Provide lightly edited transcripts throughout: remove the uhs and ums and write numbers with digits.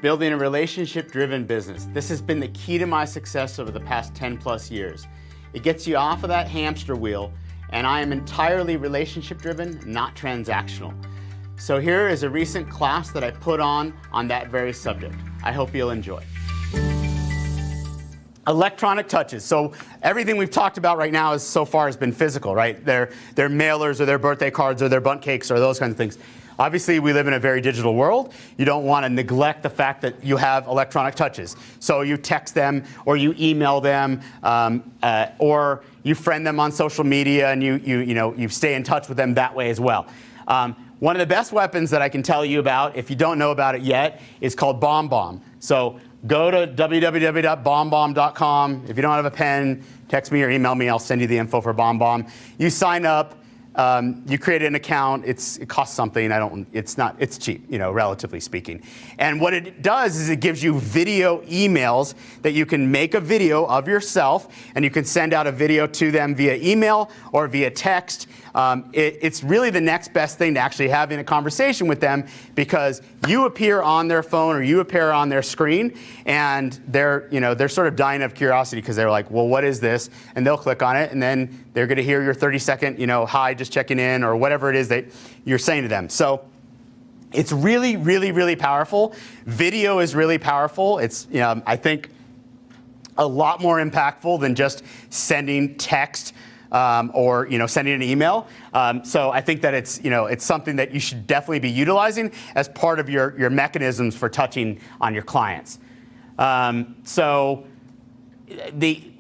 Building a relationship-driven business. This has been the key to my success over the past 10+ years. It gets you off of that hamster wheel, and I am entirely relationship-driven, not transactional. So here is a recent class that I put on that very subject. I hope you'll enjoy. Electronic touches. So everything we've talked about right now so far has been physical, right? Their mailers or their birthday cards or their bundt cakes or those kinds of things. Obviously, we live in a very digital world. You don't want to neglect the fact that you have electronic touches. So you text them, or you email them, or you friend them on social media, and you stay in touch with them that way as well. One of the best weapons that I can tell you about, if you don't know about it yet, is called BombBomb. So go to www.bombbomb.com. If you don't have a pen, text me or email me. I'll send you the info for BombBomb. You sign up. You create an account. It costs something. It's cheap, relatively speaking. And what it does is it gives you video emails that you can make a video of yourself, and you can send out a video to them via email or via text. It's really the next best thing to actually having a conversation with them, because you appear on their phone or you appear on their screen, and they're sort of dying of curiosity because they're like, well, what is this? And they'll click on it, and then they're going to hear your 30-second, hi, just checking in, or whatever it is that you're saying to them. So it's really, really, really powerful. Video is really powerful. It's, I think, a lot more impactful than just sending text or sending an email. So I think that it's something that you should definitely be utilizing as part of your mechanisms for touching on your clients.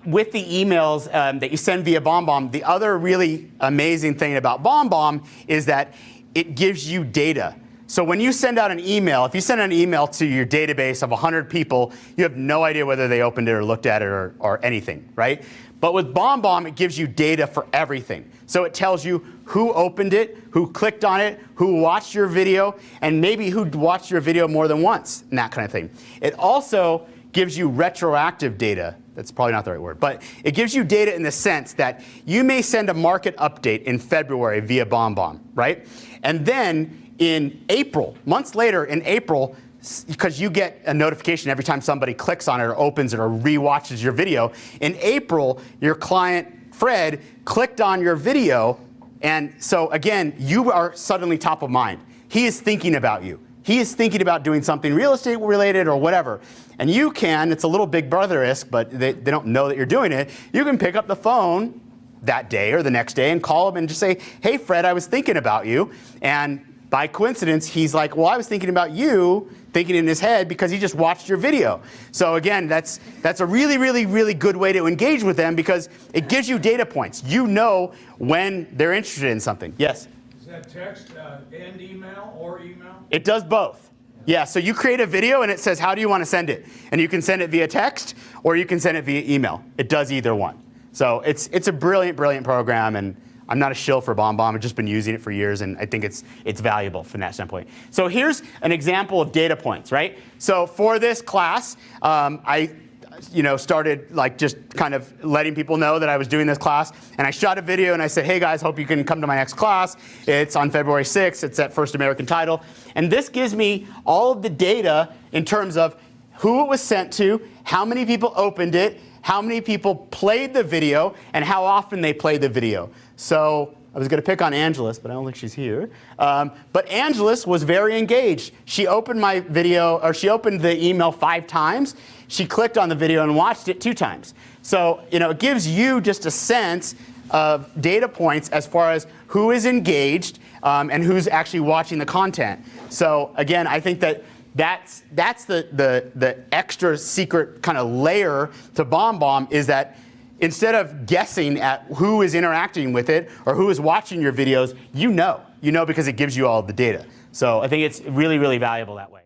With the emails that you send via BombBomb, the other really amazing thing about BombBomb is that it gives you data. So when you send out an email, if you send an email to your database of 100 people, you have no idea whether they opened it or looked at it or anything, right? But with BombBomb, it gives you data for everything. So it tells you who opened it, who clicked on it, who watched your video, and maybe who watched your video more than once, and that kind of thing. It also gives you retroactive data. That's probably not the right word, but it gives you data in the sense that you may send a market update in February via BombBomb, right? And then in April, months later in April, because you get a notification every time somebody clicks on it or opens it or re-watches your video, in April, your client, Fred, clicked on your video, and so again, you are suddenly top of mind. He is thinking about you. He is thinking about doing something real estate related or whatever. And you can, it's a little Big Brother-esque, but they don't know that you're doing it. You can pick up the phone that day or the next day and call him and just say, hey, Fred, I was thinking about you. And by coincidence, he's like, well, I was thinking about you, thinking in his head because he just watched your video. So again, that's a really, really, really good way to engage with them, because it gives you data points. You know when they're interested in something. Yes? Is that text and email or email? It does both. Yeah, so you create a video and it says, how do you want to send it? And you can send it via text or you can send it via email. It does either one. So it's a brilliant, brilliant program, and I'm not a shill for BombBomb. I've just been using it for years, and I think it's valuable from that standpoint. So here's an example of data points, right? So for this class, I started just kind of letting people know that I was doing this class, and I shot a video and I said, hey guys, hope you can come to my next class. It's on February 6th. It's at First American Title. And this gives me all of the data in terms of who it was sent to, how many people opened it, how many people played the video, and how often they played the video. So I was going to pick on Angeles, but I don't think she's here. But Angeles was very engaged. She opened my video, or she opened the email 5 times. She clicked on the video and watched it 2 times. So it gives you just a sense of data points as far as who is engaged and who's actually watching the content. So again, I think that's the extra secret kind of layer to BombBomb, is that instead of guessing at who is interacting with it or who is watching your videos, you know because it gives you all the data. So I think it's really, really valuable that way.